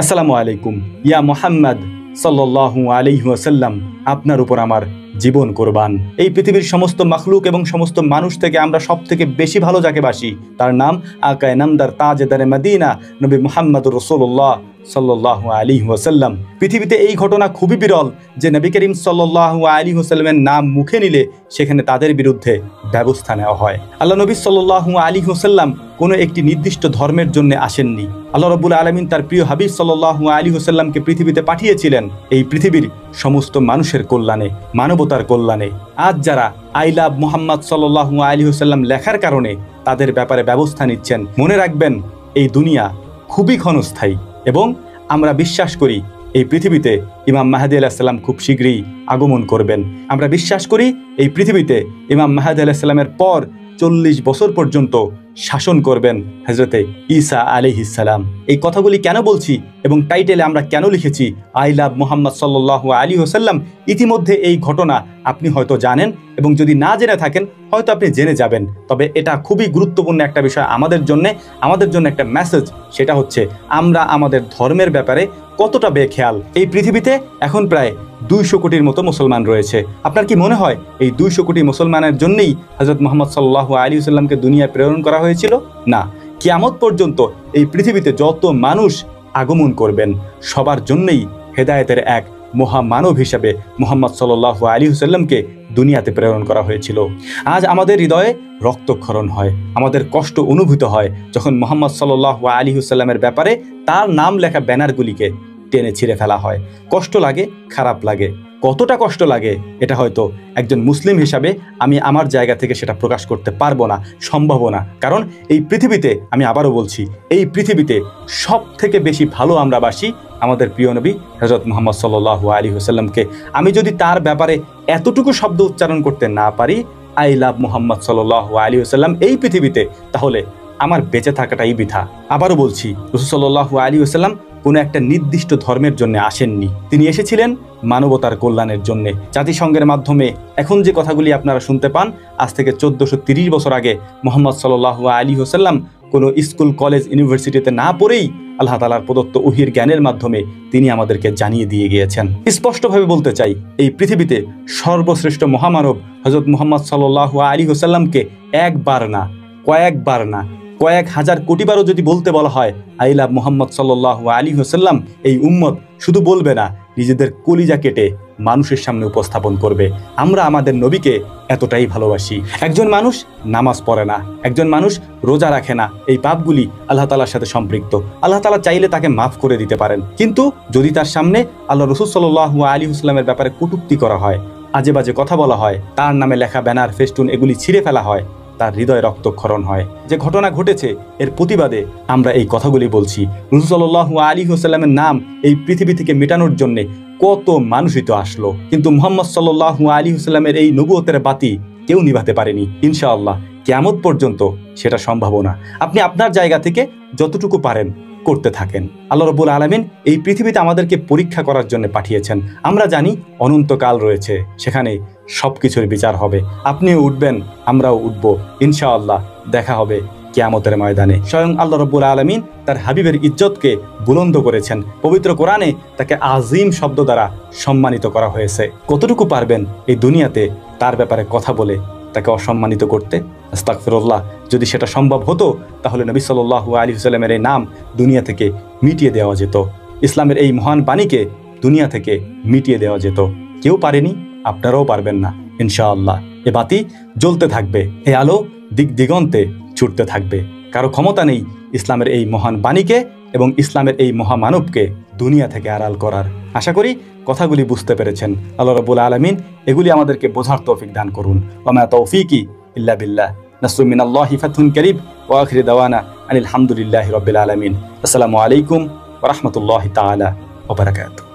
আসসালামু আলাইকুম ইয়া মুহাম্মদ সাল্লাল্লাহু আলাইহি ওয়াসাল্লাম, আপনার উপর আমার জীবন কোরবান। এই পৃথিবীর সমস্ত মাখলুক এবং সমস্ত মানুষ থেকে আমরা সব থেকে বেশি ভালো যাকে বাসি তার নাম আকায়ে নামদার তাজদারে মদিনা নবী মুহাম্মদুর রাসূলুল্লাহ সাল্লাল্লাহু আলাইহি ওয়াসাল্লাম। পৃথিবীতে এই ঘটনা খুবই বিরল যে নবী করিম সাল্লাল্লাহু আলাইহি ওয়াসাল্লামের নাম মুখে নিলে সেখানে তাদের বিরুদ্ধে ব্যবস্থা নেওয়া হয়। আল্লাহ নবী সাল্লাল্লাহু আলাইহি ওয়াসাল্লাম কোনো একটি নির্দিষ্ট ধর্মের জন্য আসেননি। আল্লাহ রাব্বুল আলামিন তার প্রিয় হাবিব সাল্লাল্লাহু আলাইহি ওয়াসাল্লামকে পৃথিবীতে পাঠিয়েছিলেন এই পৃথিবীর সমস্ত মানুষের কল্যাণে, মানবতার কল্যাণে। আজ যারা আই লাভ মুহাম্মদ সাল্লাল্লাহু আলাইহি ওয়াসাল্লাম লেখার কারণে তাদের ব্যাপারে ব্যবস্থা নিচ্ছেন, মনে রাখবেন এই দুনিয়া খুবই ক্ষণস্থায়ী এবং আমরা বিশ্বাস করি এই পৃথিবীতে ইমাম মাহদী আলাইহিস সালাম খুব শীঘ্রই আগমন করবেন। আমরা বিশ্বাস করি এই পৃথিবীতে ইমাম মাহদী আলাইহিস সালামের পর 40 বছর পর্যন্ত শাসন করবেন হযরতে ঈসা আলাইহিস সালাম। এই কথাগুলি কেন বলছি এবং টাইটেলে আমরা কেন লিখেছি আই লাভ মুহাম্মদ সাল্লাল্লাহু আলাইহি ওয়াসাল্লাম, ইতিমধ্যে এই ঘটনা আপনি হয়তো জানেন এবং যদি না জেনে থাকেন হয়তো আপনি জেনে যাবেন। তবে এটা খুবই গুরুত্বপূর্ণ একটা বিষয় আমাদের জন্য একটা মেসেজ, সেটা হচ্ছে আমরা আমাদের ধর্মের ব্যাপারে কতটা বেখেয়াল। এই পৃথিবীতে এখন প্রায় 200 কোটির মতো মুসলমান রয়েছে। আপনার কি মনে হয় এই 200 কোটি মুসলমানের জন্যই হযরত মুহাম্মদ সাল্লাল্লাহু আলাইহি ওয়াসাল্লামকে দুনিয়ায় প্রেরণ করা হয়েছিল? না, কিয়ামত পর্যন্ত এই পৃথিবীতে যত মানুষ আগমন করবেন সবার জন্যই হেদায়েতের এক মহামানব হিসেবে মুহাম্মদ সাল্লাল্লাহু আলাইহি ওয়াসাল্লামকে দুনিয়াতে প্রেরণ করা হয়েছিল। আজ আমাদের হৃদয়ে রক্তক্ষরণ হয়, আমাদের কষ্ট অনুভূত হয় যখন মুহাম্মদ সাল্লাল্লাহু আলাইহি ওয়াসাল্লামের ব্যাপারে তার নাম লেখা ব্যানারগুলিকে টেনে ছিঁড়ে ফেলা হয়। কষ্ট লাগে, খারাপ লাগে। কতটা কষ্ট লাগে এটা হয়তো একজন মুসলিম হিসাবে আমি আমার জায়গা থেকে সেটা প্রকাশ করতে পারবো না, সম্ভবও না। কারণ এই পৃথিবীতে, আমি আবারও বলছি, এই পৃথিবীতে সব থেকে বেশি ভালো আমরা বাসি আমাদের প্রিয় নবী হযরত মুহাম্মদ সাল্লাল্লাহু আলাইহি ওয়াসাল্লামকে। আমি যদি তার ব্যাপারে এতটুকু শব্দ উচ্চারণ করতে না পারি আই লাভ মুহাম্মদ সাল্লাল্লাহু আলাইহি ওয়াসাল্লাম এই পৃথিবীতে, তাহলে আমার বেঁচে থাকাটাই বৃথা। আবারও বলছি, রাসূল সাল্লাল্লাহু আলাইহি ওয়াসাল্লাম কোনো একটা নির্দিষ্ট ধর্মের জন্য আসেননি, তিনি এসেছিলেন মানবতার কল্যাণের জন্য। জাতিসংঘের মাধ্যমে এখন যে কথাগুলি আপনারা শুনতে পান, আজ থেকে 1430 বছর আগে মুহাম্মদ সাল্লাল্লাহু আলাইহি ওয়াসাল্লাম কোনো স্কুল, কলেজ, ইউনিভার্সিটিতে না পড়েই আল্লাহ তাআলার প্রদত্ত ওহীর জ্ঞানের মাধ্যমে তিনি আমাদেরকে জানিয়ে দিয়ে গিয়েছেন। স্পষ্টভাবে বলতে চাই, এই পৃথিবীতে সর্বশ্রেষ্ঠ মহামানব হযরত মুহাম্মদ সাল্লাল্লাহু আলাইহি ওয়াসাল্লামকে একবার না, কয়েকবার না, কয়েক হাজার কোটিবারও যদি বলতে বলা হয় আই লাভ মুহাম্মদ সাল্লাল্লাহু আলাইহি ওয়াসাল্লাম, এই উম্মত শুধু বলবে না, নিজেদের কলিজা কেটে মানুষের সামনে উপস্থাপন করবে আমরা আমাদের নবীকে এতটাই ভালোবাসি। একজন মানুষ নামাজ পড়ে না, একজন মানুষ রোজা রাখে না, এই পাপগুলি আল্লাহ তাআলার সাথে সম্পৃক্ত। আল্লাহ তাআলা চাইলে তাকে মাফ করে দিতে পারেন, কিন্তু যদি তার সামনে আল্লাহ রাসূল সাল্লাল্লাহু আলাইহি ওয়াসাল্লামের ব্যাপারে কটূক্তি করা হয়, আজে বাজে কথা বলা হয়, তার নামে লেখা ব্যানার, ফেস্টুন এগুলি ছিঁড়ে ফেলা হয়, তার হৃদয় রক্তক্ষরণ হয়। যে ঘটনা ঘটেছে এর প্রতিবাদে আমরা এই কথাগুলি বলছি। রাসূল সাল্লাল্লাহু আলাইহি ওয়াসাল্লামের নাম এই পৃথিবী থেকে মেটানোর জন্য কত মানুষই তো আসলো, কিন্তু মুহাম্মদ সাল্লাল্লাহু আলাইহি ওয়াসাল্লামের এই নবুয়তের বাতি কেউ নিভাতে পারেনি। ইনশাআল্লাহ কিয়ামত পর্যন্ত সেটা সম্ভব না। আপনি আপনার জায়গা থেকে যতটুকু পারেন করতে থাকেন। আল্লাহ রাব্বুল আলামিন এই পৃথিবীতে আমাদেরকে পরীক্ষা করার জন্য পাঠিয়েছেন। আমরা জানি অনন্তকাল রয়েছে, সেখানে সবকিছুর বিচার হবে। আপনিও উঠবেন, আমরাও উঠব, ইনশাআল্লাহ দেখা হবে কিয়ামতের ময়দানে। স্বয়ং আল্লাহ রাব্বুল আলামিন তার হাবিবের ইজ্জতকে বুলন্দ করেছেন। পবিত্র কোরআনে তাকে আজিম শব্দ দ্বারা সম্মানিত করা হয়েছে। কতটুকু পারবেন এই দুনিয়াতে তার ব্যাপারে কথা বলে তাকে অসম্মানিত করতে? আস্তাগফিরুল্লাহ। যদি সেটা সম্ভব হতো তাহলে নবী সাল্লাল্লাহু আলাইহি ওয়াসাল্লামের এই নাম দুনিয়া থেকে মিটিয়ে দেওয়া যেত, ইসলামের এই মহান বাণীকে দুনিয়া থেকে মিটিয়ে দেওয়া যেত। কেউ পারেনি, আপনারাও পারবেন না ইনশাআল্লাহ। এ বাতি জ্বলতে থাকবে, এ আলো দিক দিগন্তে ছুটতে থাকবে। কারো ক্ষমতা নেই ইসলামের এই মহান বাণীকে এবং ইসলামের এই মহামানবকে দুনিয়া থেকে আড়াল করার। আশা করি কথাগুলি বুঝতে পেরেছেন। আল্লাহ রাব্বুল আলামিন এগুলি আমাদেরকে বোঝার তৌফিক দান করুন। ওয়া মা তৌফিকি ইল্লা বিল্লাহ। নাসরুম মিনাল্লাহি ফাতহুন কারীব ওয়া আখিরু দাওয়ানা আনিল হামদুলিল্লাহি রাব্বিল আলামিন। আসসালামু আলাইকুম ওয়া রাহমাতুল্লাহি তাআলা ওয়া বারাকাতুহু।